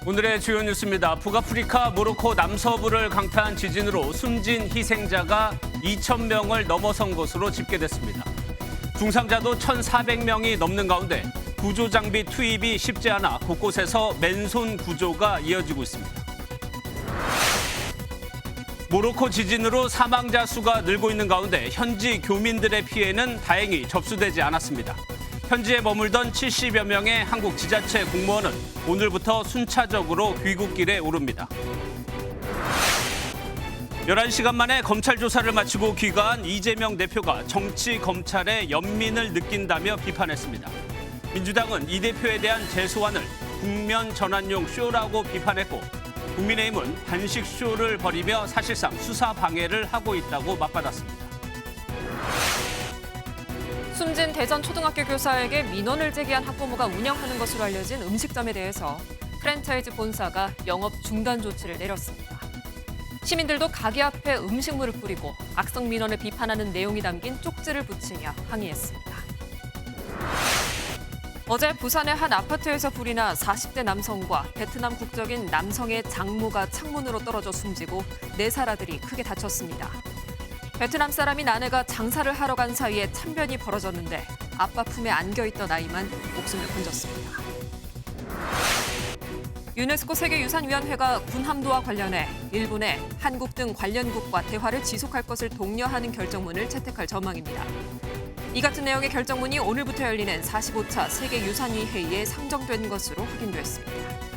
오늘의 주요 뉴스입니다. 북아프리카 모로코 남서부를 강타한 지진으로 숨진 희생자가 2,000명을 넘어선 것으로 집계됐습니다. 중상자도 1,400명이 넘는 가운데 구조 장비 투입이 쉽지 않아 곳곳에서 맨손 구조가 이어지고 있습니다. 모로코 지진으로 사망자 수가 늘고 있는 가운데 현지 교민들의 피해는 다행히 접수되지 않았습니다. 현지에 머물던 70여 명의 한국 지자체 공무원은 오늘부터 순차적으로 귀국길에 오릅니다. 11시간 만에 검찰 조사를 마치고 귀가한 이재명 대표가 정치 검찰의 연민을 느낀다며 비판했습니다. 민주당은 이 대표에 대한 재소환을 국면 전환용 쇼라고 비판했고 국민의힘은 단식 쇼를 벌이며 사실상 수사 방해를 하고 있다고 맞받았습니다. 숨진 대전 초등학교 교사에게 민원을 제기한 학부모가 운영하는 것으로 알려진 음식점에 대해서 프랜차이즈 본사가 영업 중단 조치를 내렸습니다. 시민들도 가게 앞에 음식물을 뿌리고 악성 민원을 비판하는 내용이 담긴 쪽지를 붙이며 항의했습니다. 어제 부산의 한 아파트에서 불이 나 40대 남성과 베트남 국적인 남성의 장모가 창문으로 떨어져 숨지고 4살 아들이 크게 다쳤습니다. 베트남 사람인 아내가 장사를 하러 간 사이에 참변이 벌어졌는데 아빠 품에 안겨있던 아이만 목숨을 건졌습니다. 유네스코 세계유산위원회가 군함도와 관련해 일본에 한국 등 관련국과 대화를 지속할 것을 독려하는 결정문을 채택할 전망입니다. 이 같은 내용의 결정문이 오늘부터 열리는 45차 세계유산위 회의에 상정된 것으로 확인됐습니다.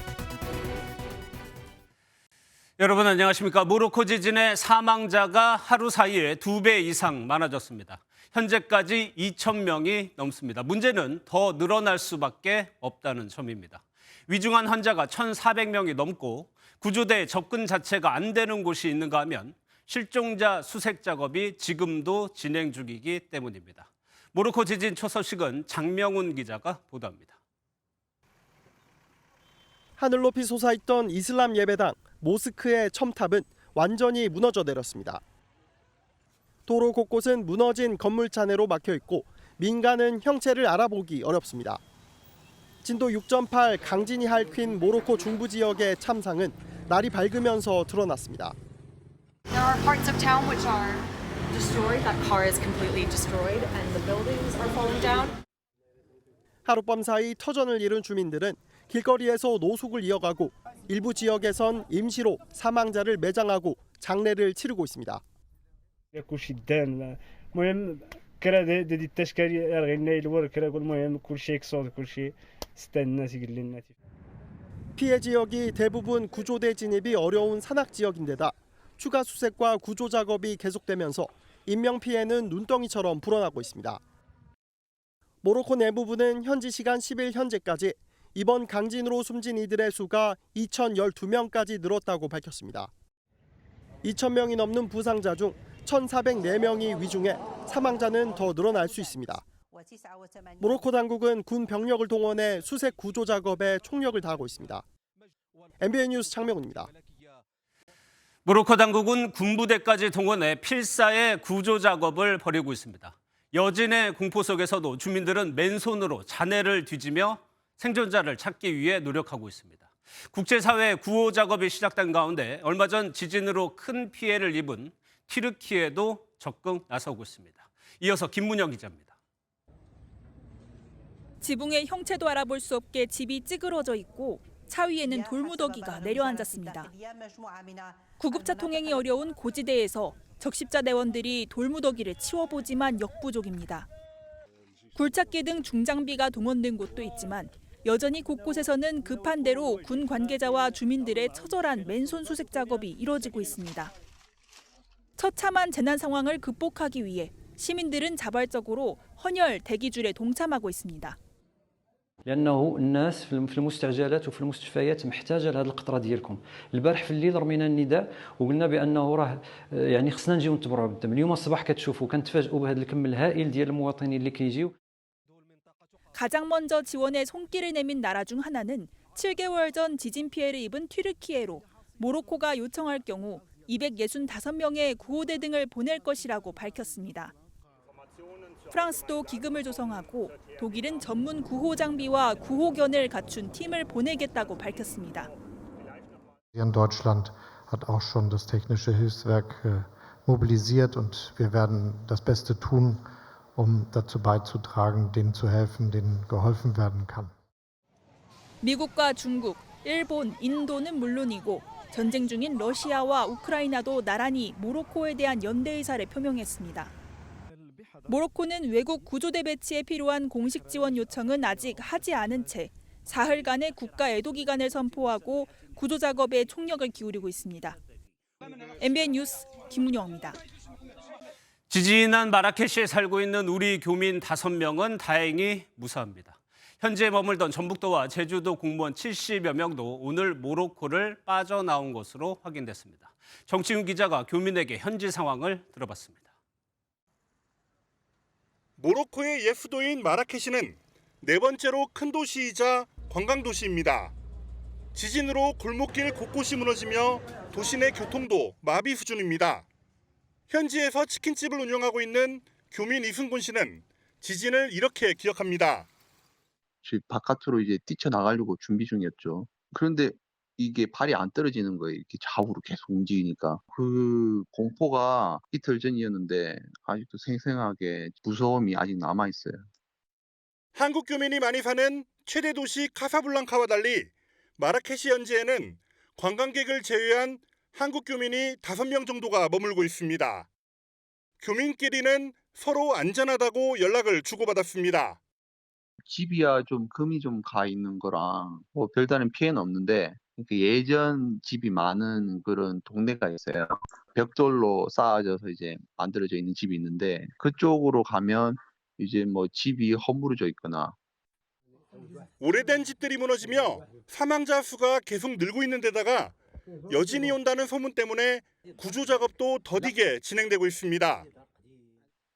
여러분 안녕하십니까. 모로코 지진의 사망자가 하루 사이에 2배 이상 많아졌습니다. 현재까지 2,000명이 넘습니다. 문제는 더 늘어날 수밖에 없다는 점입니다. 위중한 환자가 1,400명이 넘고 구조대 접근 자체가 안 되는 곳이 있는가 하면 실종자 수색 작업이 지금도 진행 중이기 때문입니다. 모로코 지진 초소식은 장명훈 기자가 보도합니다. 하늘 높이 솟아있던 이슬람 예배당 모스크의 첨탑은 완전히 무너져 내렸습니다. 도로 곳곳은 무너진 건물 잔해로 막혀 있고 민가는 형체를 알아보기 어렵습니다. 진도 6.8 강진이 핥힌 모로코 중부 지역의 참상은 날이 밝으면서 드러났습니다. There are parts of town which are destroyed. That car is completely destroyed and the buildings are falling down. 하룻밤 사이 터전을 잃은 주민들은 길거리에서 노숙을 이어가고 일부 지역에선 임시로 사망자를 매장하고 장례를 치르고 있습니다. كلشي دان المهم كرا دي التشكالي غير الور كرا المهم كلشي يكسود كلشي ستان الناس يقول لنا 피해 지역이 대부분 구조대 진입이 어려운 산악 지역인데다 추가 수색과 구조 작업이 계속되면서 인명 피해는 눈덩이처럼 불어나고 있습니다. 모로코 내무부는 현지 시간 10일 현재까지 이번 강진으로 숨진 이들의 수가 2,012명까지 늘었다고 밝혔습니다. 2,000명이 넘는 부상자 중 1,404명이 위중해 사망자는 더 늘어날 수 있습니다. 모로코 당국은 군 병력을 동원해 수색 구조 작업에 총력을 다하고 있습니다. MBN 뉴스 장명훈입니다. 모로코 당국은 군부대까지 동원해 필사의 구조 작업을 벌이고 있습니다. 여진의 공포 속에서도 주민들은 맨손으로 잔해를 뒤지며 생존자를 찾기 위해 노력하고 있습니다. 국제사회 구호 작업이 시작된 가운데 얼마 전 지진으로 큰 피해를 입은 튀르키예도 적극 나서고 있습니다. 이어서 김문영 기자입니다. 지붕의 형체도 알아볼 수 없게 집이 찌그러져 있고 차 위에는 돌무더기가 내려앉았습니다. 구급차 통행이 어려운 고지대에서 적십자 대원들이 돌무더기를 치워보지만 역부족입니다. 굴착기 등 중장비가 동원된 곳도 있지만 여전히 곳곳에서는 급한 대로 군 관계자와 주민들의 처절한 맨손 수색 작업이 이뤄지고 있습니다. 처참한 재난 상황을 극복하기 위해 시민들은 자발적으로 헌혈 대기줄에 동참하고 있습니다. لانه الناس في المستعجلات وفي المستشفيات محتاجه لهذه القطره ديالكم. البارح في الليل رمينا النداء وقلنا بانه راه يعني خصنا نجيو نتبرعوا بالدم. اليوم الصباح كتشوفوا كنتفاجئوا بهذا الكم الهائل ديال المواطنين اللي كيجيو. 가장 먼저 지원에 손길을 내민 나라 중 하나는 7개월 전 지진 피해를 입은 튀르키예로 모로코가 요청할 경우 265명의 구호대 등을 보낼 것이라고 밝혔습니다. 프랑스도 기금을 조성하고 독일은 전문 구호 장비와 구호견을 갖춘 팀을 보내겠다고 밝혔습니다. Hier in Deutschland hat auch schon das technische Hilfswerk mobilisiert und wir werden das Beste tun, um dazu beizutragen, denen zu helfen, denen geholfen werden kann. 미국과 중국, 일본, 인도는 물론이고 전쟁 중인 러시아와 우크라이나도 나란히 모로코에 대한 연대 의사를 표명했습니다. 모로코는 외국 구조대 배치에 필요한 공식 지원 요청은 아직 하지 않은 채 사흘간의 국가 애도 기간을 선포하고 구조 작업에 총력을 기울이고 있습니다. MBN 뉴스 김문영입니다. 지진한 마라케시에 살고 있는 우리 교민 5명은 다행히 무사합니다. 현지에 머물던 전북도와 제주도 공무원 70여 명도 오늘 모로코를 빠져나온 것으로 확인됐습니다. 정치훈 기자가 교민에게 현지 상황을 들어봤습니다. 모로코의 옛 수도인 마라케시는 네 번째로 큰 도시이자 관광도시입니다. 지진으로 골목길 곳곳이 무너지며 도시 내 교통도 마비 수준입니다. 현지에서 치킨집을 운영하고 있는 교민 이승곤 씨는 지진을 이렇게 기억합니다. 바깥으로 이제 뛰쳐나가려고 준비 중이었죠. 그런데 이게 발이 안 떨어지는 거예요. 이렇게 좌우로 계속 움직이니까. 그 공포가 이틀 전이었는데 아직도 생생하게 무서움이 아직 남아있어요. 한국 교민이 많이 사는 최대 도시 카사블랑카와 달리 마라케시 현지에는 관광객을 제외한 한국 교민이 5명 정도가 머물고 있습니다. 교민끼리는 서로 안전하다고 연락을 주고받았습니다. 집이야 좀 금이 좀 가 있는 거랑 뭐 별다른 피해는 없는데 예전 집이 많은 그런 동네가 있어요. 벽돌로 쌓아져서 이제 만들어져 있는 집이 있는데 그쪽으로 가면 이제 뭐 집이 허물어져 있거나 오래된 집들이 무너지며 사망자 수가 계속 늘고 있는 데다가 여진이 온다는 소문 때문에 구조 작업도 더디게 진행되고 있습니다.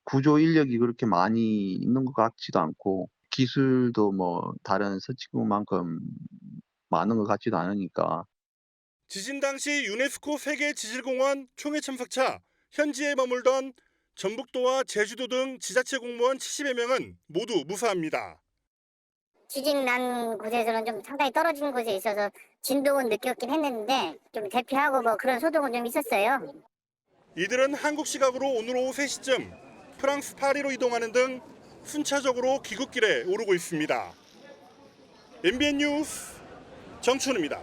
구조 인력이 그렇게 많이 있는 것 같지도 않고 기술도 뭐 다른 서치국만큼 많은 것 같지도 않으니까. 지진 당시 유네스코 세계지질공원 총회 참석차 현지에 머물던 전북도와 제주도 등 지자체 공무원 70여 명은 모두 무사합니다. 지진 난 곳에서는 좀 상당히 떨어진 곳에 있어서 진동은 느꼈긴 했는데 좀 대피하고 뭐 그런 소동은 좀 있었어요. 이들은 한국 시각으로 오늘 오후 3시쯤 프랑스 파리로 이동하는 등 순차적으로 귀국길에 오르고 있습니다. MBN 뉴스 정춘우입니다.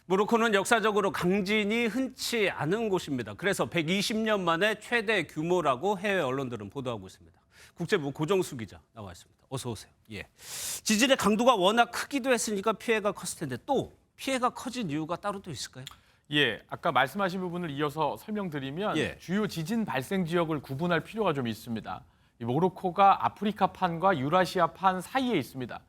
모로코는 역사적으로 강진이 흔치 않은 곳입니다. 그래서 120년 만에 최대 규모라고 해외 언론들은 보도하고 있습니다. 국제부 고정수 기자 나와 있습니다. 어서 오세요. 예. 지진의 강도가 워낙 크기도 했으니까 피해가 컸을 텐데 또 피해가 커진 이유가 따로 또 있을까요? 예, 아까 말씀하신 부분을 이어서 설명드리면 예. 주요 지진 발생 지역을 구분할 필요가 좀 있습니다. 이 모로코가 아프리카판과 유라시아판 사이에 있습니다.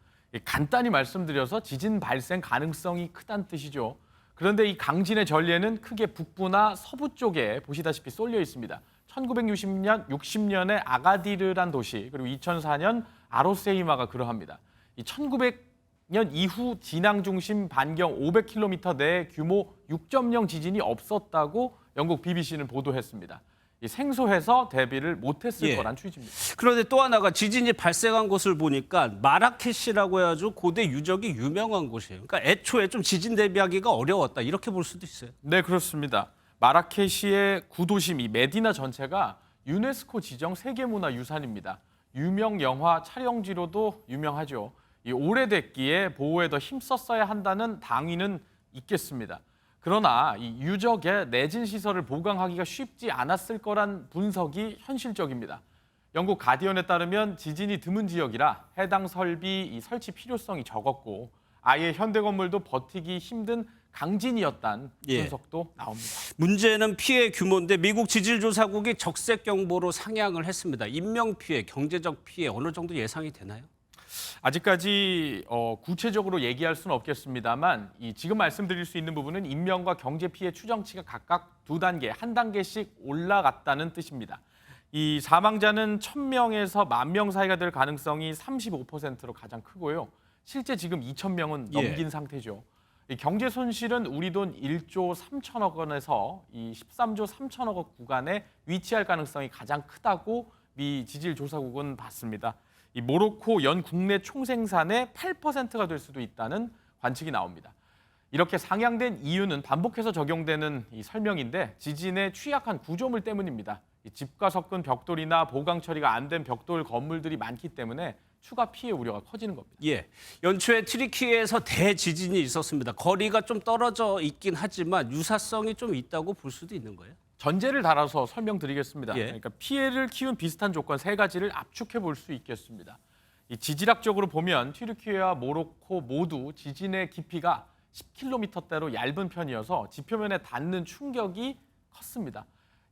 간단히 말씀드려서 지진 발생 가능성이 크다는 뜻이죠. 그런데 이 강진의 전례는 크게 북부나 서부 쪽에 보시다시피 쏠려 있습니다. 1960년에 아가디르란 도시, 그리고 2004년 아로세이마가 그러합니다. 이 1900년 이후 진앙 중심 반경 500km 내에 규모 6.0 지진이 없었다고 영국 BBC는 보도했습니다. 생소해서 대비를 못했을 거란 취지입니다. 그런데 또 하나가 지진이 발생한 곳을 보니까 마라케시라고 해가지고 고대 유적이 유명한 곳이에요. 그러니까 애초에 좀 지진 대비하기가 어려웠다 이렇게 볼 수도 있어요. 네, 그렇습니다. 마라케시의 구도심 이 메디나 전체가 유네스코 지정 세계문화유산입니다. 유명 영화 촬영지로도 유명하죠. 이 오래됐기에 보호에 더 힘썼어야 한다는 당위는 있겠습니다. 그러나 이 유적의 내진 시설을 보강하기가 쉽지 않았을 거란 분석이 현실적입니다. 영국 가디언에 따르면 지진이 드문 지역이라 해당 설비 이 설치 필요성이 적었고 아예 현대 건물도 버티기 힘든 강진이었다는 분석도 나옵니다. 문제는 피해 규모인데 미국 지질조사국이 적색 경보로 상향을 했습니다. 인명 피해, 경제적 피해 어느 정도 예상이 되나요? 아직까지 구체적으로 얘기할 수는 없겠습니다만 지금 말씀드릴 수 있는 부분은 인명과 경제 피해 추정치가 각각 2단계, 한 단계씩 올라갔다는 뜻입니다. 이 사망자는 1,000명에서 10,000명 사이가 될 가능성이 35%로 가장 크고요. 실제 지금 2,000명은 넘긴 상태죠. 이 경제 손실은 우리 돈 1조 3천억 원에서 이 13조 3천억 원 구간에 위치할 가능성이 가장 크다고 미 지질조사국은 봤습니다. 이 모로코 연 국내 총생산의 8%가 될 수도 있다는 관측이 나옵니다. 이렇게 상향된 이유는 반복해서 적용되는 이 설명인데 지진의 취약한 구조물 때문입니다. 이 집과 섞은 벽돌이나 보강 처리가 안 된 벽돌 건물들이 많기 때문에 추가 피해 우려가 커지는 겁니다. 예, 연초에 튀르키예에서 대지진이 있었습니다. 거리가 좀 떨어져 있긴 하지만 유사성이 좀 있다고 볼 수도 있는 거예요? 전제를 달아서 설명드리겠습니다. 예. 그러니까 피해를 키운 비슷한 조건 세 가지를 압축해 볼 수 있겠습니다. 이 지질학적으로 보면 튀르키예와 모로코 모두 지진의 깊이가 10km대로 얇은 편이어서 지표면에 닿는 충격이 컸습니다.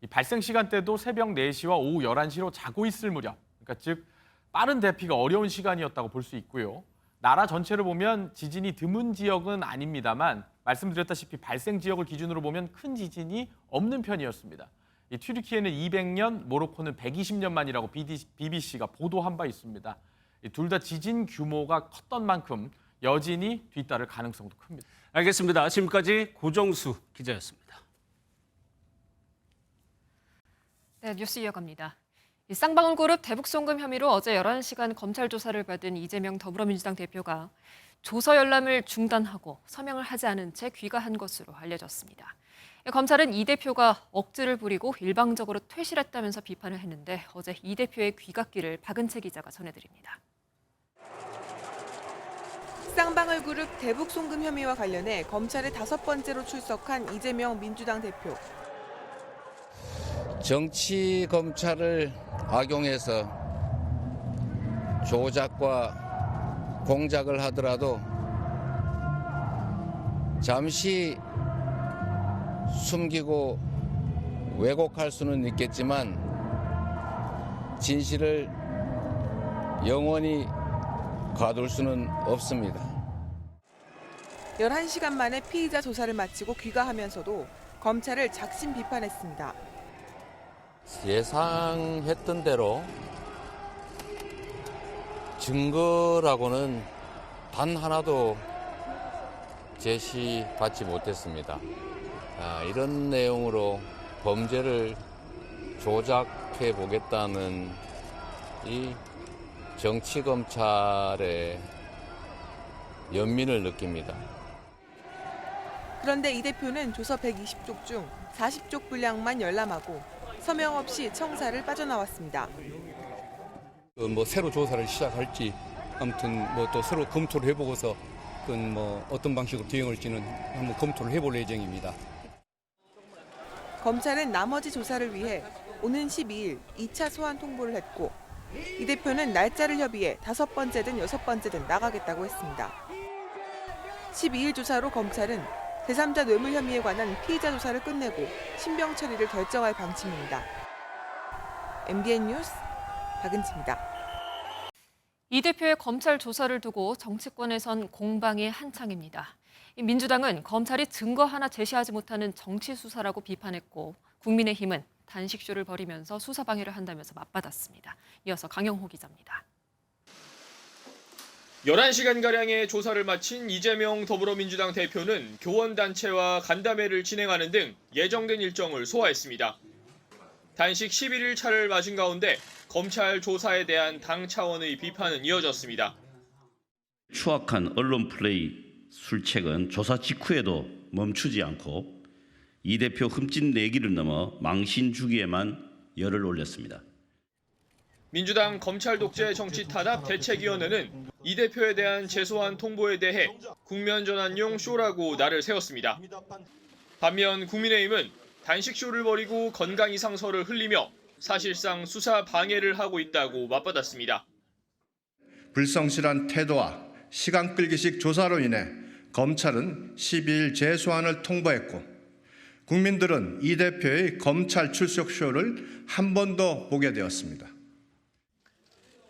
이 발생 시간대도 새벽 4시와 오후 11시로 자고 있을 무렵, 그러니까 즉 빠른 대피가 어려운 시간이었다고 볼 수 있고요. 나라 전체를 보면 지진이 드문 지역은 아닙니다만 말씀드렸다시피 발생 지역을 기준으로 보면 큰 지진이 없는 편이었습니다. 이 튀르키예는 200년, 모로코는 120년 만이라고 BBC가 보도한 바 있습니다. 둘 다 지진 규모가 컸던 만큼 여진이 뒤따를 가능성도 큽니다. 알겠습니다. 지금까지 고정수 기자였습니다. 네, 뉴스 이어갑니다. 이 쌍방울그룹 대북송금 혐의로 어제 11시간 검찰 조사를 받은 이재명 더불어민주당 대표가 조서 열람을 중단하고 서명을 하지 않은 채 귀가한 것으로 알려졌습니다. 검찰은 이 대표가 억지를 부리고 일방적으로 퇴실했다면서 비판을 했는데 어제 이 대표의 귀갓길을 박은채 기자가 전해드립니다. 쌍방울그룹 대북송금 혐의와 관련해 검찰에 5번째로 출석한 이재명 민주당 대표. 정치 검찰을 악용해서 조작과 공작을 하더라도 잠시 숨기고 왜곡할 수는 있겠지만 진실을 영원히 가둘 수는 없습니다. 11시간 만에 피의자 조사를 마치고 귀가하면서도 검찰을 작심 비판했습니다. 예상했던 대로 증거라고는 단 하나도 제시받지 못했습니다. 이런 내용으로 범죄를 조작해 보겠다는 이 정치검찰의 연민을 느낍니다. 그런데 이 대표는 조서 120쪽 중 40쪽 분량만 열람하고 서명 없이 청사를 빠져나왔습니다. 새로 조사를 시작할지 아무튼 또 새로 검토를 해보고서 어떤 방식으로 대응할지는 한번 검토를 해볼 예정입니다. 검찰은 나머지 조사를 위해 오는 12일 2차 소환 통보를 했고 이 대표는 날짜를 협의해 5번째든 6번째든 나가겠다고 했습니다. 12일 조사로 검찰은 제3자 뇌물 혐의에 관한 피의자 조사를 끝내고 신병 처리를 결정할 방침입니다. MBN 뉴스 박은지입니다. 이 대표의 검찰 조사를 두고 정치권에선 공방이 한창입니다. 민주당은 검찰이 증거 하나 제시하지 못하는 정치 수사라고 비판했고 국민의힘은 단식쇼를 벌이면서 수사 방해를 한다면서 맞받았습니다. 이어서 강영호 기자입니다. 11시간가량의 조사를 마친 이재명 더불어민주당 대표는 교원단체와 간담회를 진행하는 등 예정된 일정을 소화했습니다. 단식 11일 차를 맞은 가운데 검찰 조사에 대한 당 차원의 비판은 이어졌습니다. 추악한 언론 플레이 술책은 조사 직후에도 멈추지 않고 이 대표 흠집 내기를 넘어 망신 주기에만 열을 올렸습니다. 민주당 검찰 독재 정치 탄압 대책위원회는 이 대표에 대한 재소환 통보에 대해 국면 전환용 쇼라고 날을 세웠습니다. 반면 국민의힘은 단식쇼를 벌이고 건강 이상설을 흘리며 사실상 수사 방해를 하고 있다고 맞받았습니다. 불성실한 태도와 시간 끌기식 조사로 인해 검찰은 12일 재소환을 통보했고 국민들은 이 대표의 검찰 출석쇼를 한 번 더 보게 되었습니다.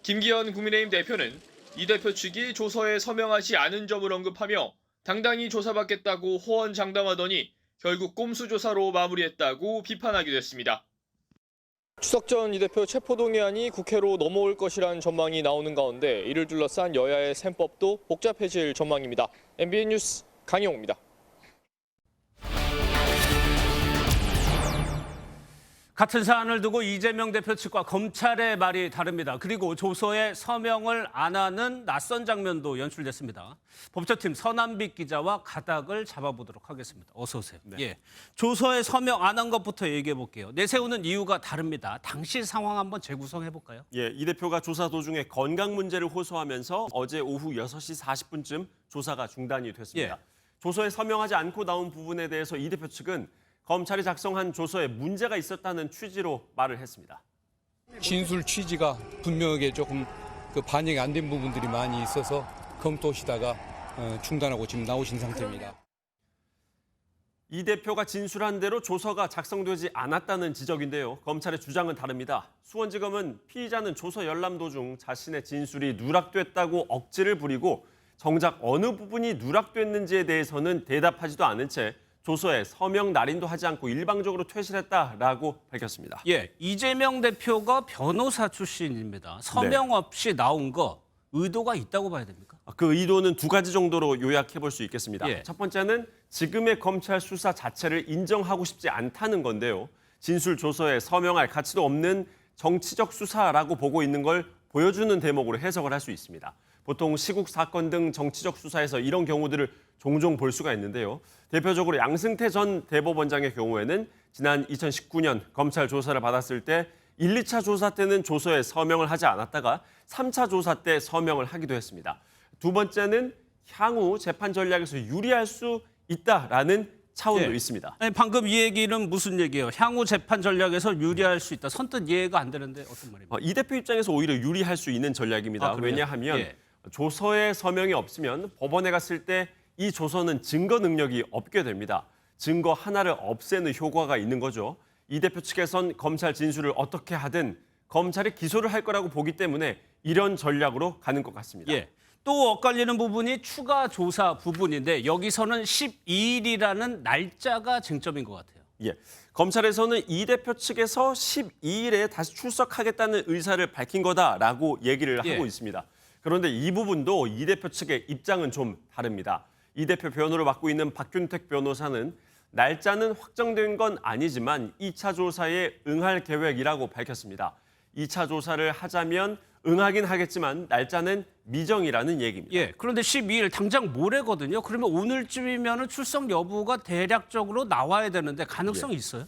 김기현 국민의힘 대표는 이 대표 측이 조서에 서명하지 않은 점을 언급하며 당당히 조사받겠다고 호언장담하더니 결국 꼼수 조사로 마무리했다고 비판하기도 했습니다. 추석 전 이 대표 체포동의안이 국회로 넘어올 것이라는 전망이 나오는 가운데 이를 둘러싼 여야의 셈법도 복잡해질 전망입니다. MBN 뉴스 강영호입니다. 같은 사안을 두고 이재명 대표 측과 검찰의 말이 다릅니다. 그리고 조서에 서명을 안 하는 낯선 장면도 연출됐습니다. 법조팀 서남빛 기자와 가닥을 잡아보도록 하겠습니다. 어서 오세요. 네. 예, 조서에 서명 안 한 것부터 얘기해 볼게요. 내세우는 이유가 다릅니다. 당시 상황 한번 재구성해 볼까요? 예, 이 대표가 조사 도중에 건강 문제를 호소하면서 어제 오후 6시 40분쯤 조사가 중단이 됐습니다. 조서에 서명하지 않고 나온 부분에 대해서 이 대표 측은 검찰이 작성한 조서에 문제가 있었다는 취지로 말을 했습니다. 진술 취지가 분명하게 조금 반영이 안 된 부분들이 많이 있어서 검토시다가 중단하고 지금 나오신 상태입니다. 이 대표가 진술한 대로 조서가 작성되지 않았다는 지적인데요. 검찰의 주장은 다릅니다. 수원지검은 피의자는 조서 열람 도중 자신의 진술이 누락됐다고 억지를 부리고 정작 어느 부분이 누락됐는지에 대해서는 대답하지도 않은 채 조서에 서명 날인도 하지 않고 일방적으로 퇴실했다라고 밝혔습니다. 예, 이재명 대표가 변호사 출신입니다. 서명 없이 나온 거 의도가 있다고 봐야 됩니까? 그 의도는 두 가지 정도로 요약해 볼 수 있겠습니다. 예. 첫 번째는 지금의 검찰 수사 자체를 인정하고 싶지 않다는 건데요. 진술 조서에 서명할 가치도 없는 정치적 수사라고 보고 있는 걸 보여주는 대목으로 해석을 할 수 있습니다. 보통 시국 사건 등 정치적 수사에서 이런 경우들을 종종 볼 수가 있는데요. 대표적으로 양승태 전 대법원장의 경우에는 지난 2019년 검찰 조사를 받았을 때 1, 2차 조사 때는 조서에 서명을 하지 않았다가 3차 조사 때 서명을 하기도 했습니다. 두 번째는 향후 재판 전략에서 유리할 수 있다라는 차원도 있습니다. 아니, 방금 이 얘기는 무슨 얘기예요? 향후 재판 전략에서 유리할 수 있다. 선뜻 이해가 안 되는데 어떤 말입니까? 이 대표 입장에서 오히려 유리할 수 있는 전략입니다. 왜냐하면 조서에 서명이 없으면 법원에 갔을 때 이 조서는 증거 능력이 없게 됩니다. 증거 하나를 없애는 효과가 있는 거죠. 이 대표 측에선 검찰 진술을 어떻게 하든 검찰이 기소를 할 거라고 보기 때문에 이런 전략으로 가는 것 같습니다. 예. 또 엇갈리는 부분이 추가 조사 부분인데 여기서는 12일이라는 날짜가 쟁점인 것 같아요. 예, 검찰에서는 이 대표 측에서 12일에 다시 출석하겠다는 의사를 밝힌 거다라고 얘기를 하고 있습니다. 그런데 이 부분도 이 대표 측의 입장은 좀 다릅니다. 이 대표 변호를 맡고 있는 박균택 변호사는 날짜는 확정된 건 아니지만 2차 조사에 응할 계획이라고 밝혔습니다. 2차 조사를 하자면 응하긴 하겠지만 날짜는 미정이라는 얘기입니다. 예, 그런데 12일 당장 모레거든요. 그러면 오늘쯤이면 출석 여부가 대략적으로 나와야 되는데 가능성이 있어요?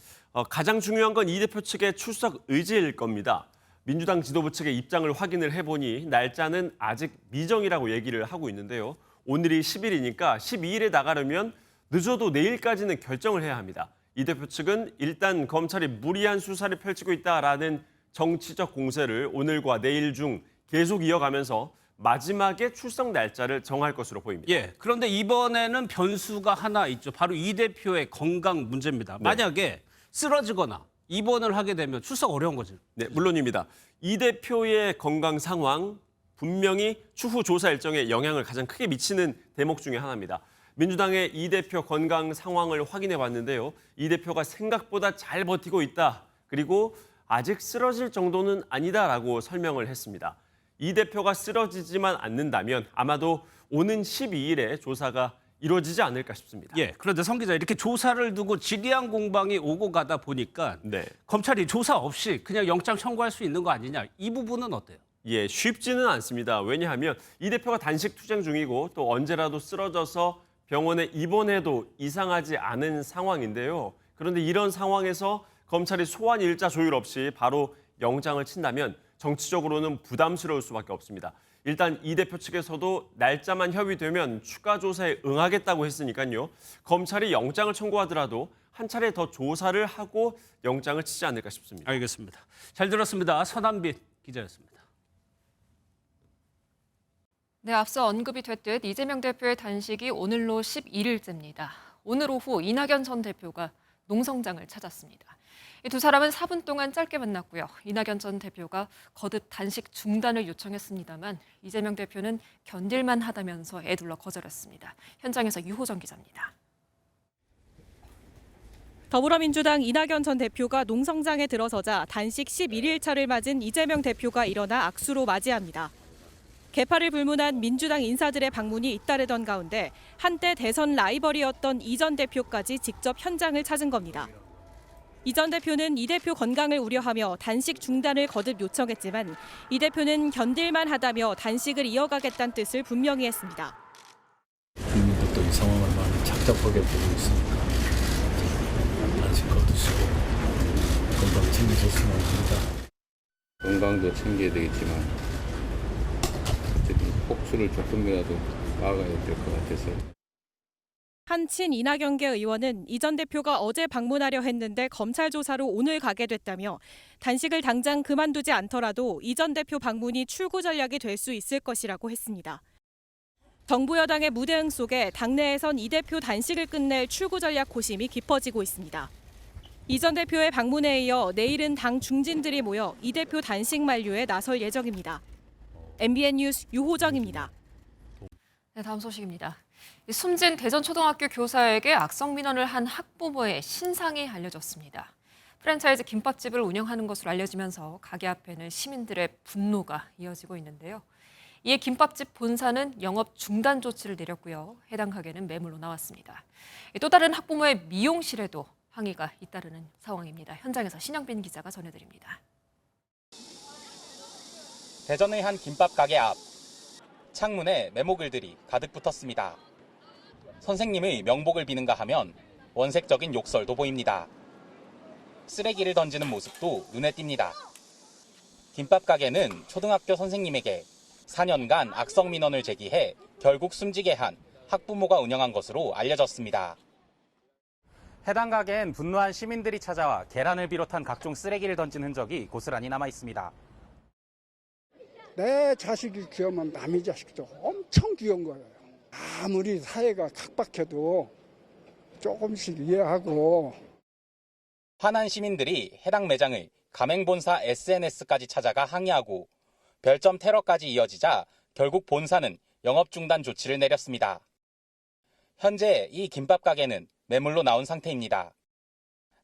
가장 중요한 건 이 대표 측의 출석 의지일 겁니다. 민주당 지도부 측의 입장을 확인을 해보니 날짜는 아직 미정이라고 얘기를 하고 있는데요. 오늘이 10일이니까 12일에 나가려면 늦어도 내일까지는 결정을 해야 합니다. 이 대표 측은 일단 검찰이 무리한 수사를 펼치고 있다라는 정치적 공세를 오늘과 내일 중 계속 이어가면서 마지막에 출석 날짜를 정할 것으로 보입니다. 예, 그런데 이번에는 변수가 하나 있죠. 바로 이 대표의 건강 문제입니다. 만약에 쓰러지거나 입원을 하게 되면 출석 어려운 거죠. 네, 물론입니다. 이 대표의 건강 상황 분명히 추후 조사 일정에 영향을 가장 크게 미치는 대목 중에 하나입니다. 민주당의 이 대표 건강 상황을 확인해 봤는데요. 이 대표가 생각보다 잘 버티고 있다. 그리고 아직 쓰러질 정도는 아니다라고 설명을 했습니다. 이 대표가 쓰러지지만 않는다면 아마도 오는 12일에 조사가 이루어지지 않을까 싶습니다. 예, 그런데 성 기자 이렇게 조사를 두고 지리한 공방이 오고 가다 보니까 검찰이 조사 없이 그냥 영장 청구할 수 있는 거 아니냐. 이 부분은 어때요? 예, 쉽지는 않습니다. 왜냐하면 이 대표가 단식 투쟁 중이고 또 언제라도 쓰러져서 병원에 입원해도 이상하지 않은 상황인데요. 그런데 이런 상황에서 검찰이 소환 일자 조율 없이 바로 영장을 친다면 정치적으로는 부담스러울 수밖에 없습니다. 일단 이 대표 측에서도 날짜만 협의되면 추가 조사에 응하겠다고 했으니까요. 검찰이 영장을 청구하더라도 한 차례 더 조사를 하고 영장을 치지 않을까 싶습니다. 알겠습니다. 잘 들었습니다. 서남빛 기자였습니다. 네, 앞서 언급이 됐듯 이재명 대표의 단식이 오늘로 11일째입니다. 오늘 오후 이낙연 전 대표가 농성장을 찾았습니다. 이 두 사람은 4분 동안 짧게 만났고요. 이낙연 전 대표가 거듭 단식 중단을 요청했습니다만 이재명 대표는 견딜만 하다면서 애둘러 거절했습니다. 현장에서 유호정 기자입니다. 더불어민주당 이낙연 전 대표가 농성장에 들어서자 단식 11일차를 맞은 이재명 대표가 일어나 악수로 맞이합니다. 개파를 불문한 민주당 인사들의 방문이 잇따르던 가운데 한때 대선 라이벌이었던 이 전 대표까지 직접 현장을 찾은 겁니다. 이 전 대표는 이 대표 건강을 우려하며 단식 중단을 거듭 요청했지만 이 대표는 견딜만 하다며 단식을 이어가겠다는 뜻을 분명히 했습니다. 국민들도 이 상황을 많이 착잡하게 보고 있으니까 단식 거두시고 건강 챙기셨으면 합니다. 건강도 챙겨야 되겠지만 어쨌든 폭수를 조금이라도 막아야 될 것 같아서. 한친 이낙연계 의원은 이 전 대표가 어제 방문하려 했는데 검찰 조사로 오늘 가게 됐다며 단식을 당장 그만두지 않더라도 이 전 대표 방문이 출구 전략이 될 수 있을 것이라고 했습니다. 정부 여당의 무대응 속에 당내에선 이 대표 단식을 끝낼 출구 전략 고심이 깊어지고 있습니다. 이 전 대표의 방문에 이어 내일은 당 중진들이 모여 이 대표 단식 만류에 나설 예정입니다. MBN 뉴스 유호정입니다. 네, 다음 소식입니다. 숨진 대전초등학교 교사에게 악성 민원을 한 학부모의 신상이 알려졌습니다. 프랜차이즈 김밥집을 운영하는 것으로 알려지면서 가게 앞에는 시민들의 분노가 이어지고 있는데요. 이에 김밥집 본사는 영업 중단 조치를 내렸고요. 해당 가게는 매물로 나왔습니다. 또 다른 학부모의 미용실에도 항의가 잇따르는 상황입니다. 현장에서 신영빈 기자가 전해드립니다. 대전의 한 김밥 가게 앞. 창문에 메모글들이 가득 붙었습니다. 선생님의 명복을 비는가 하면 원색적인 욕설도 보입니다. 쓰레기를 던지는 모습도 눈에 띕니다. 김밥 가게는 초등학교 선생님에게 4년간 악성 민원을 제기해 결국 숨지게 한 학부모가 운영한 것으로 알려졌습니다. 해당 가게엔 분노한 시민들이 찾아와 계란을 비롯한 각종 쓰레기를 던진 흔적이 고스란히 남아 있습니다. 내 자식이 귀하면 남의 자식도 엄청 귀여운 거예요. 아무리 사회가 각박해도 조금씩 이해하고. 화난 시민들이 해당 매장을 가맹본사 SNS까지 찾아가 항의하고 별점 테러까지 이어지자 결국 본사는 영업 중단 조치를 내렸습니다. 현재 이 김밥 가게는 매물로 나온 상태입니다.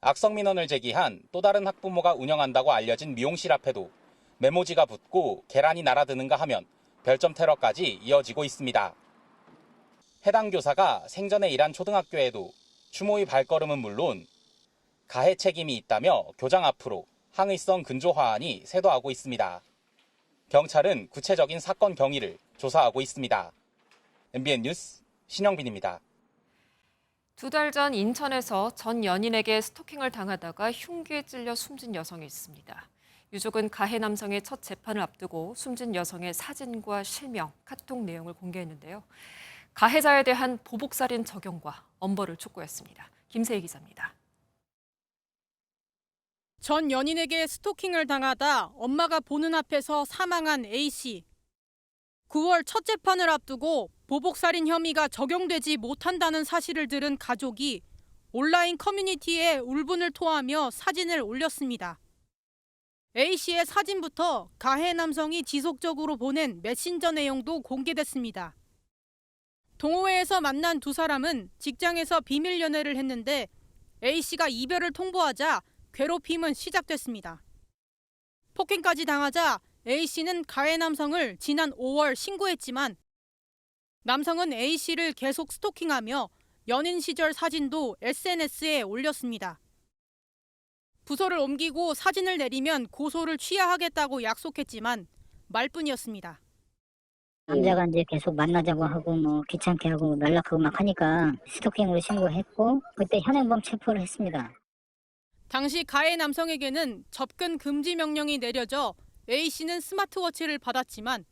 악성 민원을 제기한 또 다른 학부모가 운영한다고 알려진 미용실 앞에도 메모지가 붙고 계란이 날아드는가 하면 별점 테러까지 이어지고 있습니다. 해당 교사가 생전에 일한 초등학교에도 추모의 발걸음은 물론 가해 책임이 있다며 교장 앞으로 항의성 근조 화환이 쇄도하고 있습니다. 경찰은 구체적인 사건 경위를 조사하고 있습니다. MBN 뉴스 신영빈입니다. 2달 전 인천에서 전 연인에게 스토킹을 당하다가 흉기에 찔려 숨진 여성이 있습니다. 유족은 가해 남성의 첫 재판을 앞두고 숨진 여성의 사진과 실명, 카톡 내용을 공개했는데요. 가해자에 대한 보복살인 적용과 엄벌을 촉구했습니다. 김세희 기자입니다. 전 연인에게 스토킹을 당하다 엄마가 보는 앞에서 사망한 A씨. 9월 첫 재판을 앞두고 보복살인 혐의가 적용되지 못한다는 사실을 들은 가족이 온라인 커뮤니티에 울분을 토하며 사진을 올렸습니다. A씨의 사진부터 가해 남성이 지속적으로 보낸 메신저 내용도 공개됐습니다. 동호회에서 만난 두 사람은 직장에서 비밀 연애를 했는데 A씨가 이별을 통보하자 괴롭힘은 시작됐습니다. 폭행까지 당하자 A씨는 가해 남성을 지난 5월 신고했지만 남성은 A씨를 계속 스토킹하며 연인 시절 사진도 SNS에 올렸습니다. 부서를 옮기고 사진을 내리면 고소를 취하하겠다고 약속했지만 말뿐이었습니다. 남자가 이제 계속 만나자고 하고 뭐 귀찮게 하고 연락하고 막 하니까 스토킹으로 신고했고 그때 현행범 체포를 했습니다. 당시 가해 남성에게는 접근 금지 명령이 내려져 A씨는 스마트워치를 받았지만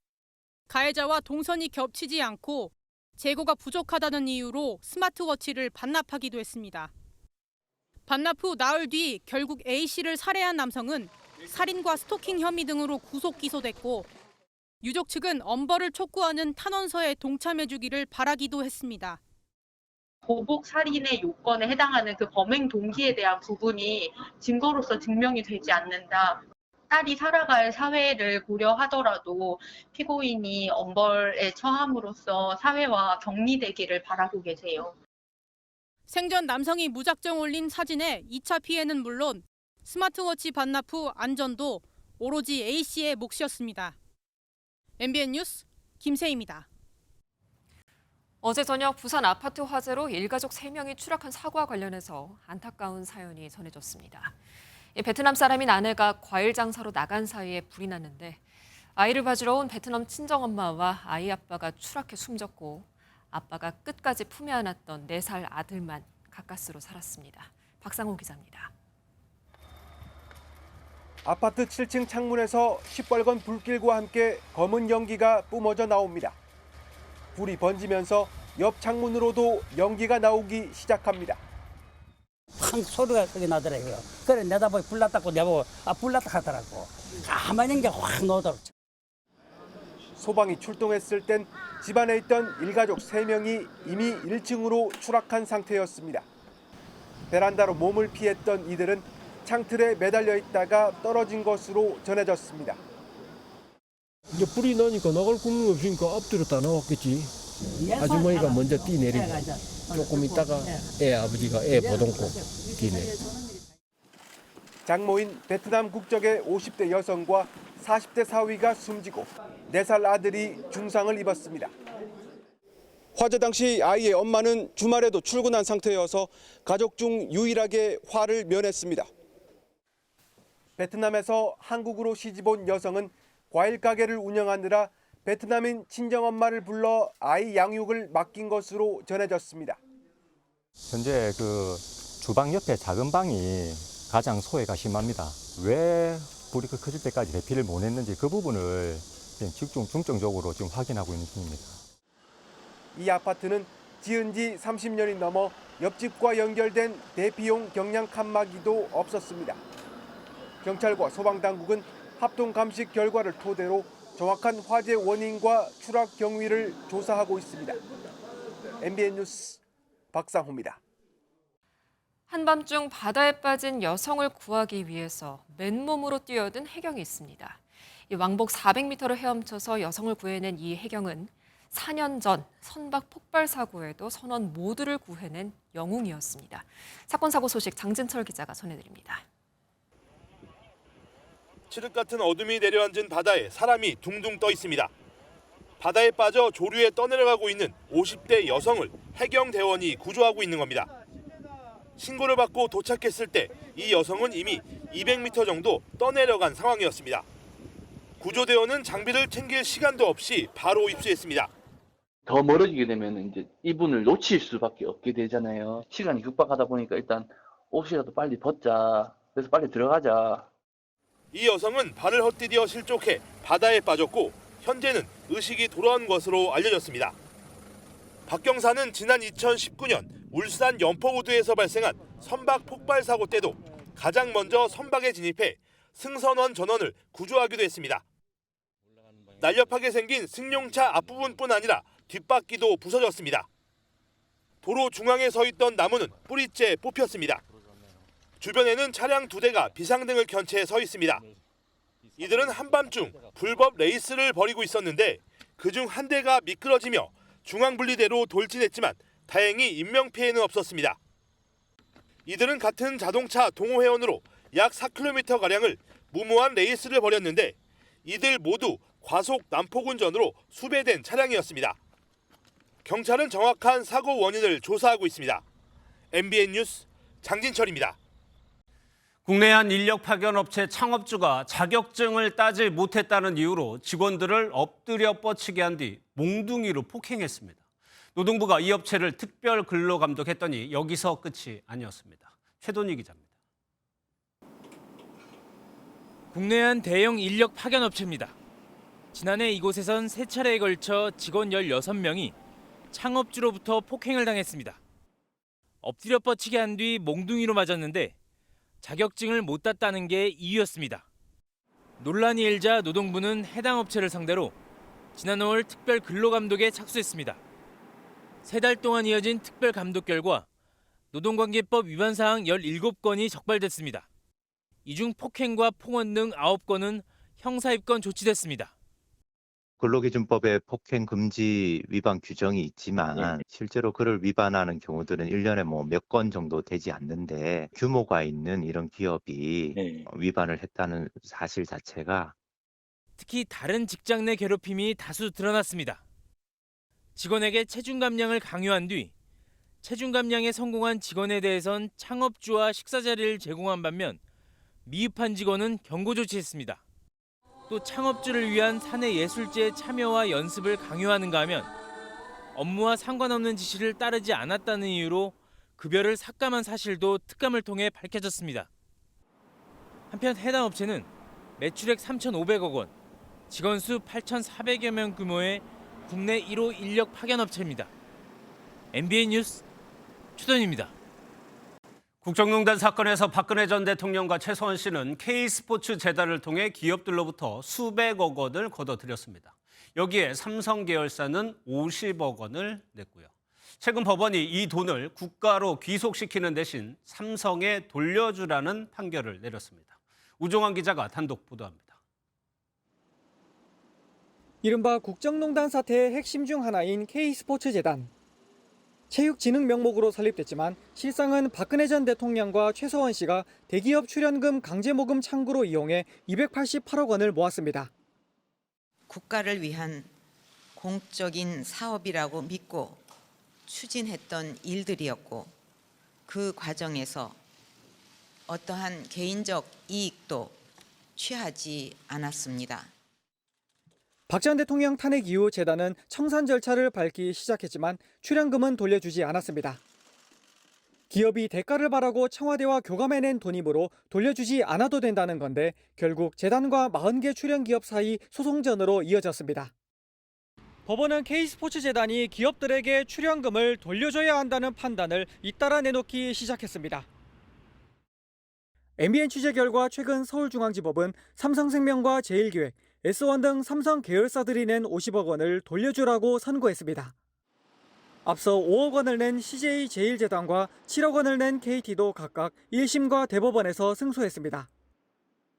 가해자와 동선이 겹치지 않고 재고가 부족하다는 이유로 스마트워치를 반납하기도 했습니다. 반납 후 나흘 뒤 결국 A씨를 살해한 남성은 살인과 스토킹 혐의 등으로 구속 기소됐고 유족 측은 엄벌을 촉구하는 탄원서에 동참해주기를 바라기도 했습니다. 보복 살인의 요건에 해당하는 그 범행 동기에 대한 부분이 증거로서 증명이 되지 않는다. 딸이 살아갈 사회를 고려하더라도 피고인이 엄벌에 처함으로써 사회와 격리되기를 바라고 계세요. 생전 남성이 무작정 올린 사진에 2차 피해는 물론 스마트워치 반납 후 안전도 오로지 A씨의 몫이었습니다. MBN 뉴스 김세희입니다. 어제 저녁 부산 아파트 화재로 일가족 3명이 추락한 사고와 관련해서 안타까운 사연이 전해졌습니다. 베트남 사람인 아내가 과일 장사로 나간 사이에 불이 났는데 아이를 봐주러 온 베트남 친정엄마와 아이 아빠가 추락해 숨졌고 아빠가 끝까지 품에 안았던 4살 아들만 가까스로 살았습니다. 박상호 기자입니다. 아파트 7층 창문에서 시뻘건 불길과 함께 검은 연기가 뿜어져 나옵니다. 불이 번지면서 옆 창문으로도 연기가 나오기 시작합니다. 팡 소리가 크게 나더라고요. 그래 내다보니 불났다고 내보고 불났다 하더라고. 가만히 게 확 나오더라고. 소방이 출동했을 땐 집안에 있던 일가족 3명이 이미 1층으로 추락한 상태였습니다. 베란다로 몸을 피했던 이들은 창틀에 매달려 있다가 떨어진 것으로 전해졌습니다. 이제 불이 나니까 나갈 구멍이 없으니까 엎드렸다 나왔겠지. 아주머니가 먼저 뛰내리고 조금 있다가 애 아버지가 애 보동고 뛰내리고. 장모인 베트남 국적의 50대 여성과 40대 사위가 숨지고 4살 아들이 중상을 입었습니다. 화재 당시 아이의 엄마는 주말에도 출근한 상태여서 가족 중 유일하게 화를 면했습니다. 베트남에서 한국으로 시집온 여성은 과일 가게를 운영하느라 베트남인 친정엄마를 불러 아이 양육을 맡긴 것으로 전해졌습니다. 현재 그 주방 옆에 작은 방이 가장 소외가 심합니다. 왜 불이 커질 때까지 대피를 못 했는지 그 부분을 중점적으로 지금 확인하고 있는 중입니다. 이 아파트는 지은 지 30년이 넘어 옆집과 연결된 대피용 경량 칸막이도 없었습니다. 경찰과 소방당국은 합동 감식 결과를 토대로 정확한 화재 원인과 추락 경위를 조사하고 있습니다. MBN 뉴스 박상호입니다. 한밤중 바다에 빠진 여성을 구하기 위해서 맨몸으로 뛰어든 해경이 있습니다. 왕복 400m를 헤엄쳐서 여성을 구해낸 이 해경은 4년 전 선박 폭발 사고에도 선원 모두를 구해낸 영웅이었습니다. 사건 사고 소식 장진철 기자가 전해드립니다. 칠흑 같은 어둠이 내려앉은 바다에 사람이 둥둥 떠 있습니다. 바다에 빠져 조류에 떠내려가고 있는 50대 여성을 해경 대원이 구조하고 있는 겁니다. 신고를 받고 도착했을 때 이 여성은 이미 200m 정도 떠내려간 상황이었습니다. 구조대원은 장비를 챙길 시간도 없이 바로 입수했습니다. 더 멀어지게 되면 이제 이분을 놓칠 수밖에 없게 되잖아요. 시간이 급박하다 보니까 일단 옷이라도 빨리 벗자. 그래서 빨리 들어가자. 이 여성은 발을 헛디뎌 실족해 바다에 빠졌고 현재는 의식이 돌아온 것으로 알려졌습니다. 박 경사는 지난 2019년 울산 연포우드에서 발생한 선박 폭발 사고 때도 가장 먼저 선박에 진입해 승선원 전원을 구조하기도 했습니다. 날렵하게 생긴 승용차 앞부분뿐 아니라 뒷바퀴도 부서졌습니다. 도로 중앙에 서 있던 나무는 뿌리째 뽑혔습니다. 주변에는 차량 2대가 비상등을 켠 채 서 있습니다. 이들은 한밤중 불법 레이스를 벌이고 있었는데 그중 한 대가 미끄러지며 중앙분리대로 돌진했지만 다행히 인명피해는 없었습니다. 이들은 같은 자동차 동호회원으로 약 4km가량을 무모한 레이스를 벌였는데 이들 모두 과속 난폭운전으로 수배된 차량이었습니다. 경찰은 정확한 사고 원인을 조사하고 있습니다. MBN 뉴스 장진철입니다. 국내 한 인력 파견 업체 창업주가 자격증을 따지 못했다는 이유로 직원들을 엎드려 뻗치게 한 뒤 몽둥이로 폭행했습니다. 노동부가 이 업체를 특별 근로 감독했더니 여기서 끝이 아니었습니다. 최돈희 기자입니다. 국내 한 대형 인력 파견 업체입니다. 지난해 이곳에선 3차례에 걸쳐 직원 16명이 창업주로부터 폭행을 당했습니다. 엎드려 뻗치게 한 뒤 몽둥이로 맞았는데 자격증을 못 땄다는 게 이유였습니다. 논란이 일자 노동부는 해당 업체를 상대로 지난 5월 특별 근로감독에 착수했습니다. 3달 동안 이어진 특별 감독 결과 노동관계법 위반 사항 17건이 적발됐습니다. 이 중 폭행과 폭언 등 9건은 형사입건 조치됐습니다. 근로기준법에 폭행 금지 위반 규정이 있지만 실제로 그를 위반하는 경우들은 1년에 몇 건 정도 되지 않는데 규모가 있는 이런 기업이 위반을 했다는 사실 자체가 특히 다른 직장 내 괴롭힘이 다수 드러났습니다. 직원에게 체중 감량을 강요한 뒤 체중 감량에 성공한 직원에 대해선 창업주와 식사 자리를 제공한 반면 미흡한 직원은 경고 조치했습니다. 또 창업주를 위한 사내 예술제의 참여와 연습을 강요하는가 하면 업무와 상관없는 지시를 따르지 않았다는 이유로 급여를 삭감한 사실도 특감을 통해 밝혀졌습니다. 한편 해당 업체는 매출액 3,500억 원, 직원 수 8,400여 명 규모의 국내 1호 인력 파견 업체입니다. MBN 뉴스 최동입니다. 국정농단 사건에서 박근혜 전 대통령과 최서원 씨는 K스포츠 재단을 통해 기업들로부터 수백억 원을 거둬들였습니다. 여기에 삼성 계열사는 50억 원을 냈고요. 최근 법원이 이 돈을 국가로 귀속시키는 대신 삼성에 돌려주라는 판결을 내렸습니다. 우종환 기자가 단독 보도합니다. 이른바 국정농단 사태의 핵심 중 하나인 K스포츠재단. 체육진흥 명목으로 설립됐지만 실상은 박근혜 전 대통령과 최서원 씨가 대기업 출연금 강제모금 창구로 이용해 288억 원을 모았습니다. 국가를 위한 공적인 사업이라고 믿고 추진했던 일들이었고 그 과정에서 어떠한 개인적 이익도 취하지 않았습니다. 박 전 대통령 탄핵 이후 재단은 청산 절차를 밟기 시작했지만 출연금은 돌려주지 않았습니다. 기업이 대가를 바라고 청와대와 교감해낸 돈이므로 돌려주지 않아도 된다는 건데 결국 재단과 40개 출연 기업 사이 소송전으로 이어졌습니다. 법원은 K스포츠재단이 기업들에게 출연금을 돌려줘야 한다는 판단을 잇따라 내놓기 시작했습니다. MBN 취재 결과 최근 서울중앙지법은 삼성생명과 제일기획, S1 등 삼성 계열사들이 낸 50억 원을 돌려주라고 선고했습니다. 앞서 5억 원을 낸 CJ제일재단과 7억 원을 낸 KT도 각각 1심과 대법원에서 승소했습니다.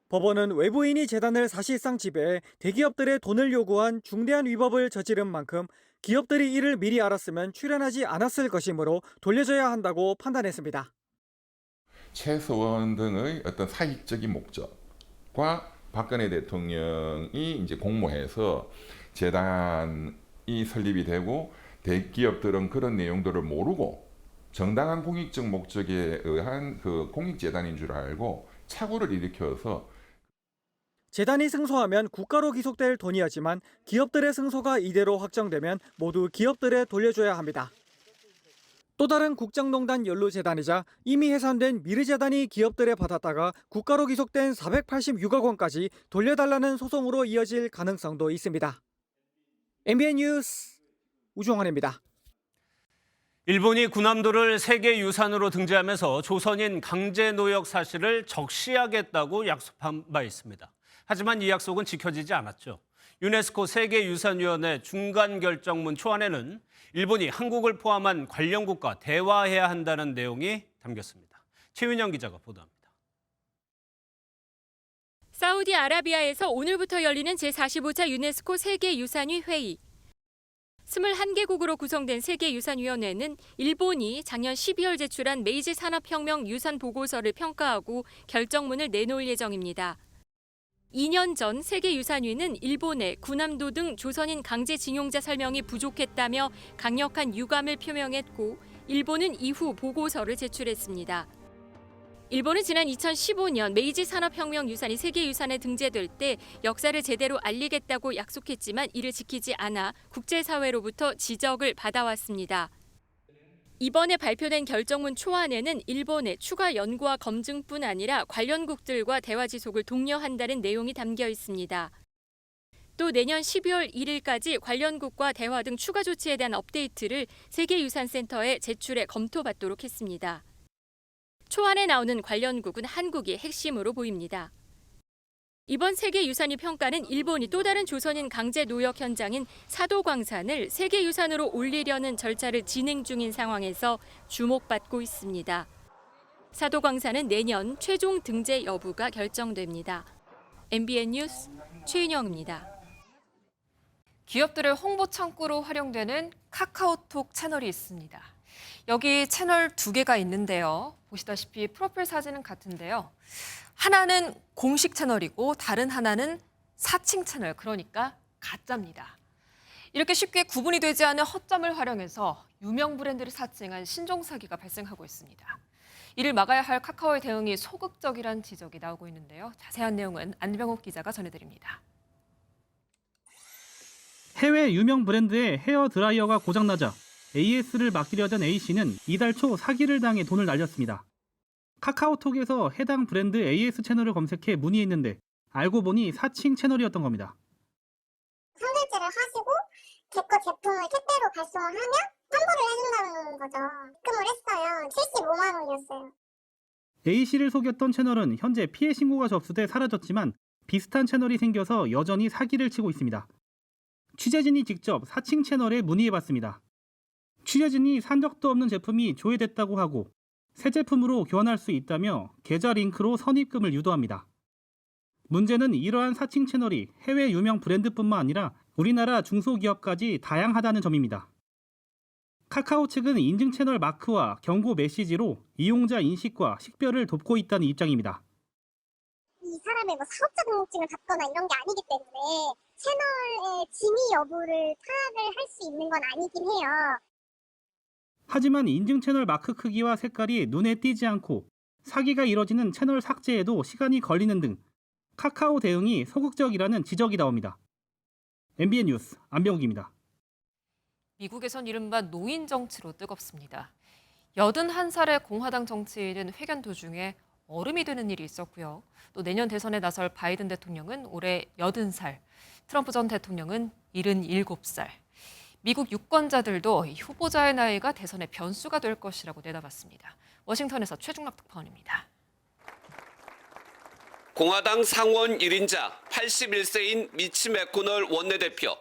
법원은 외부인이 재단을 사실상 지배해 대기업들의 돈을 요구한 중대한 위법을 저지른 만큼 기업들이 이를 미리 알았으면 출연하지 않았을 것이므로 돌려줘야 한다고 판단했습니다. 최서원 등의 어떤 사익적인 목적과 박근혜 대통령이 이제 공모해서 재단이 설립이 되고 대기업들은 그런 내용들을 모르고 정당한 공익적 목적에 의한 그 공익재단인 줄 알고 착오를 일으켜서 재단이 승소하면 국가로 귀속될 돈이었지만 기업들의 승소가 이대로 확정되면 모두 기업들에 돌려줘야 합니다. 또 다른 국정농단 연루재단이자 이미 해산된 미르재단이 기업들에 받았다가 국가로 귀속된 486억 원까지 돌려달라는 소송으로 이어질 가능성도 있습니다. MBN 뉴스 우종환입니다. 일본이 군함도를 세계유산으로 등재하면서 조선인 강제노역 사실을 적시하겠다고 약속한 바 있습니다. 하지만 이 약속은 지켜지지 않았죠. 유네스코 세계유산위원회 중간결정문 초안에는 일본이 한국을 포함한 관련국과 대화해야 한다는 내용이 담겼습니다. 최윤영 기자가 보도합니다. 사우디아라비아에서 오늘부터 열리는 제45차 유네스코 세계유산위 회의. 21개국으로 구성된 세계유산위원회는 일본이 작년 12월 제출한 메이지 산업혁명 유산 보고서를 평가하고 결정문을 내놓을 예정입니다. 2년 전 세계유산위는 일본의 군함도 등 조선인 강제징용자 설명이 부족했다며 강력한 유감을 표명했고 일본은 이후 보고서를 제출했습니다. 일본은 지난 2015년 메이지 산업혁명 유산이 세계유산에 등재될 때 역사를 제대로 알리겠다고 약속했지만 이를 지키지 않아 국제사회로부터 지적을 받아왔습니다. 이번에 발표된 결정문 초안에는 일본의 추가 연구와 검증뿐 아니라 관련국들과 대화 지속을 독려한다는 내용이 담겨 있습니다. 또 내년 12월 1일까지 관련국과 대화 등 추가 조치에 대한 업데이트를 세계유산센터에 제출해 검토받도록 했습니다. 초안에 나오는 관련국은 한국이 핵심으로 보입니다. 이번 세계유산위 평가는 일본이 또 다른 조선인 강제 노역 현장인 사도광산을 세계유산으로 올리려는 절차를 진행 중인 상황에서 주목받고 있습니다. 사도광산은 내년 최종 등재 여부가 결정됩니다. MBN 뉴스 최윤영입니다. 기업들의 홍보 창구로 활용되는 카카오톡 채널이 있습니다. 여기 채널 2개가 있는데요. 보시다시피 프로필 사진은 같은데요. 하나는 공식 채널이고 다른 하나는 사칭 채널, 그러니까 가짜입니다. 이렇게 쉽게 구분이 되지 않은 허점을 활용해서 유명 브랜드를 사칭한 신종 사기가 발생하고 있습니다. 이를 막아야 할 카카오의 대응이 소극적이란 지적이 나오고 있는데요. 자세한 내용은 안병욱 기자가 전해드립니다. 해외 유명 브랜드의 헤어 드라이어가 고장나자 AS를 맡기려던 A씨는 이달 초 사기를 당해 돈을 날렸습니다. 카카오톡에서 해당 브랜드 AS 채널을 검색해 문의했는데 알고 보니 사칭 채널이었던 겁니다. 상대제를 하시고 제 거 제품을 택배로 발송을 하면 환불을 해준다는 거죠. 입금을 했어요. 75만 원이었어요. A씨를 속였던 채널은 현재 피해 신고가 접수돼 사라졌지만 비슷한 채널이 생겨서 여전히 사기를 치고 있습니다. 취재진이 직접 사칭 채널에 문의해봤습니다. 취재진이 산 적도 없는 제품이 조회됐다고 하고 새 제품으로 교환할 수 있다며 계좌 링크로 선입금을 유도합니다. 문제는 이러한 사칭 채널이 해외 유명 브랜드뿐만 아니라 우리나라 중소기업까지 다양하다는 점입니다. 카카오 측은 인증 채널 마크와 경고 메시지로 이용자 인식과 식별을 돕고 있다는 입장입니다. 이 사람의 뭐 사업자 등록증을 받거나 이런 게 아니기 때문에 채널의 진위 여부를 파악을 할 수 있는 건 아니긴 해요. 하지만 인증 채널 마크 크기와 색깔이 눈에 띄지 않고 사기가 이뤄지는 채널 삭제에도 시간이 걸리는 등 카카오 대응이 소극적이라는 지적이 나옵니다. MBN 뉴스 안병욱입니다. 미국에선 이른바 노인 정치로 뜨겁습니다. 81살의 공화당 정치인은 회견 도중에 얼음이 되는 일이 있었고요. 또 내년 대선에 나설 바이든 대통령은 올해 80살, 트럼프 전 대통령은 77살. 미국 유권자들도 후보자의 나이가 대선의 변수가 될 것이라고 내다봤습니다. 워싱턴에서 최중락 특파원입니다. 공화당 상원 1인자 81세인 미치 맥코널 원내대표.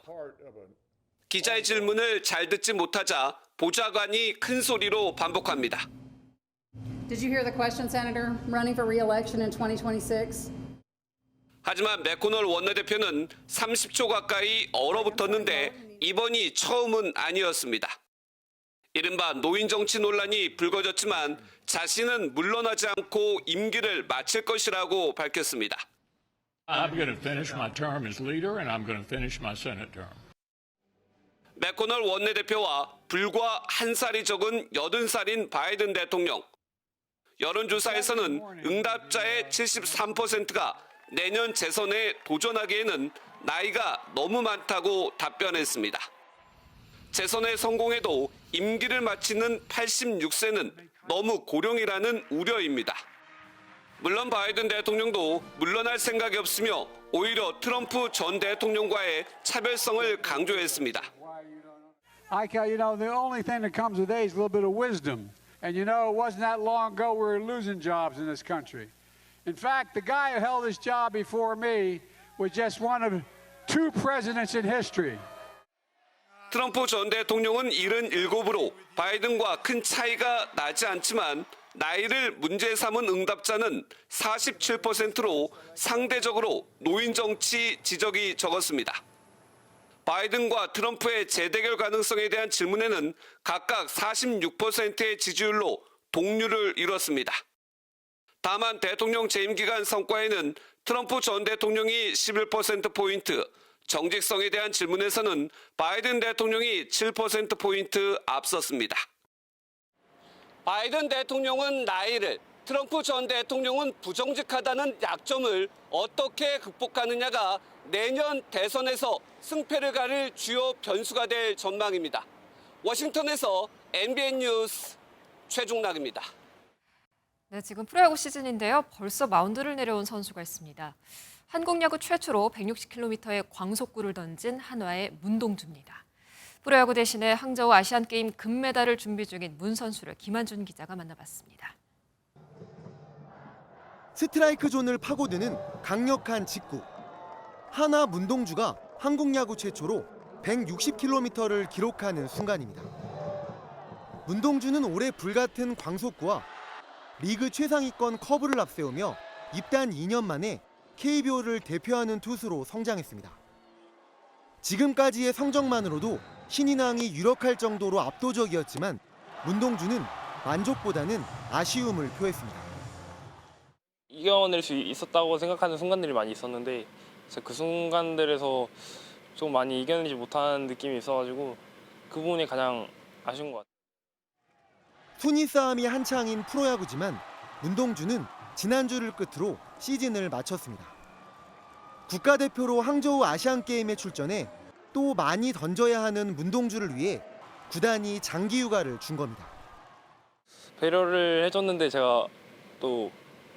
기자의 질문을 잘 듣지 못하자 보좌관이 큰 소리로 반복합니다. Did you hear the question, Senator? Running for re-election in 2026? 하지만 맥코널 원내대표는 30초 가까이 얼어붙었는데 이번이 처음은 아니었습니다. 이른바 노인 정치 논란이 불거졌지만 자신은 물러나지 않고 임기를 마칠 것이라고 밝혔습니다. I'm going to finish my term as leader and I'm going to finish my Senate term. 맥코널 원내대표와 불과 한 살이 적은 80살인 바이든 대통령. 여론조사에서는 응답자의 73%가 내년 재선에 도전하기에는 나이가 너무 많다고 답변했습니다. 재선에 성공해도 임기를 마치는 86세는 너무 고령이라는 우려입니다. 물론 바이든 대통령도 물러날 생각이 없으며 오히려 트럼프 전 대통령과의 차별성을 강조했습니다. The only thing that comes with age is a little bit of wisdom. And it wasn't that long ago we were losing jobs in this country. In fact, the guy who held this job before me was just one of 2 presidents in history. 트럼프 전 대통령은 77으로 바이든과 큰 차이가 나지 않지만 나이를 문제 삼은 응답자는 47%로 상대적으로 노인 정치 지적이 적었습니다. 바이든과 트럼프의 재대결 가능성에 대한 질문에는 각각 46%의 지지율로 동률을 이뤘습니다. 다만 대통령 재임 기간 성과에는 트럼프 전 대통령이 11%포인트, 정직성에 대한 질문에서는 바이든 대통령이 7%포인트 앞섰습니다. 바이든 대통령은 나이를, 트럼프 전 대통령은 부정직하다는 약점을 어떻게 극복하느냐가 내년 대선에서 승패를 가릴 주요 변수가 될 전망입니다. 워싱턴에서 MBN 뉴스 최중락입니다. 네, 지금 프로야구 시즌인데요. 벌써 마운드를 내려온 선수가 있습니다. 한국 야구 최초로 160km의 광속구를 던진 한화의 문동주입니다. 프로야구 대신에 항저우 아시안게임 금메달을 준비 중인 문 선수를 김한준 기자가 만나봤습니다. 스트라이크 존을 파고드는 강력한 직구. 한화 문동주가 한국 야구 최초로 160km를 기록하는 순간입니다. 문동주는 올해 불같은 광속구와 리그 최상위권 커브를 앞세우며 입단 2년 만에 KBO를 대표하는 투수로 성장했습니다. 지금까지의 성적만으로도 신인왕이 유력할 정도로 압도적이었지만 문동주는 만족보다는 아쉬움을 표했습니다. 이겨낼 수 있었다고 생각하는 순간들이 많이 있었는데 그 순간들에서 좀 많이 이겨내지 못한 느낌이 있어가지고 그 부분이 가장 아쉬운 것 같아요. 순위 싸움이 한창인 프로야구지만 문동주는 지난주를 끝으로 시즌을 마쳤습니다. 국가대표로 항저우 아시안게임에 출전해 또 많이 던져야 하는 문동주를 위해 구단이 장기 휴가를 준 겁니다. 배려를 해줬는데 제가 또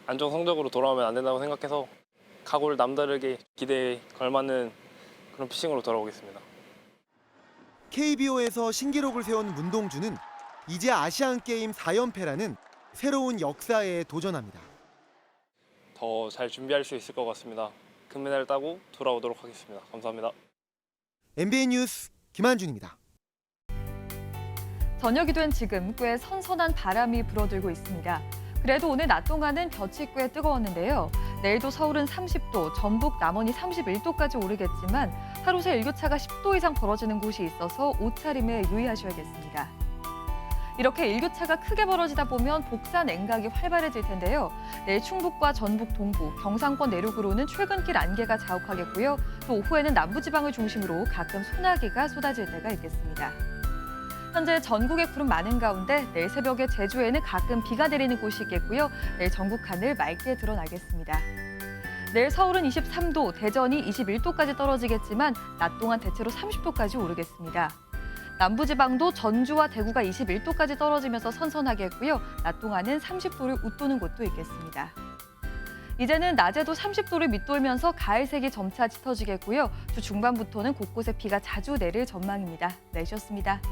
안 좋은 성적으로 돌아오면 안 된다고 생각해서 각오를 남다르게 기대에 걸맞는 그런 피칭으로 돌아오겠습니다. KBO에서 신기록을 세운 문동주는 이제 아시안게임 4연패라는 새로운 역사에 도전합니다. 더 잘 준비할 수 있을 것 같습니다. 금메달 따고 돌아오도록 하겠습니다. 감사합니다. MBN 뉴스 김한준입니다. 저녁이 된 지금 꽤 선선한 바람이 불어들고 있습니다. 그래도 오늘 낮 동안은 볕이 꽤 뜨거웠는데요. 내일도 서울은 30도, 전북, 남원이 31도까지 오르겠지만 하루 새 일교차가 10도 이상 벌어지는 곳이 있어서 옷차림에 유의하셔야겠습니다. 이렇게 일교차가 크게 벌어지다 보면 복사 냉각이 활발해질 텐데요. 내일 충북과 전북 동부, 경상권 내륙으로는 출근길 안개가 자욱하겠고요. 또 오후에는 남부지방을 중심으로 가끔 소나기가 쏟아질 때가 있겠습니다. 현재 전국에 구름 많은 가운데 내일 새벽에 제주에는 가끔 비가 내리는 곳이 있겠고요. 내일 전국 하늘 맑게 드러나겠습니다. 내일 서울은 23도, 대전이 21도까지 떨어지겠지만 낮 동안 대체로 30도까지 오르겠습니다. 남부지방도 전주와 대구가 21도까지 떨어지면서 선선하겠고요. 낮 동안은 30도를 웃도는 곳도 있겠습니다. 이제는 낮에도 30도를 밑돌면서 가을색이 점차 짙어지겠고요. 주 중반부터는 곳곳에 비가 자주 내릴 전망입니다. 날씨였습니다.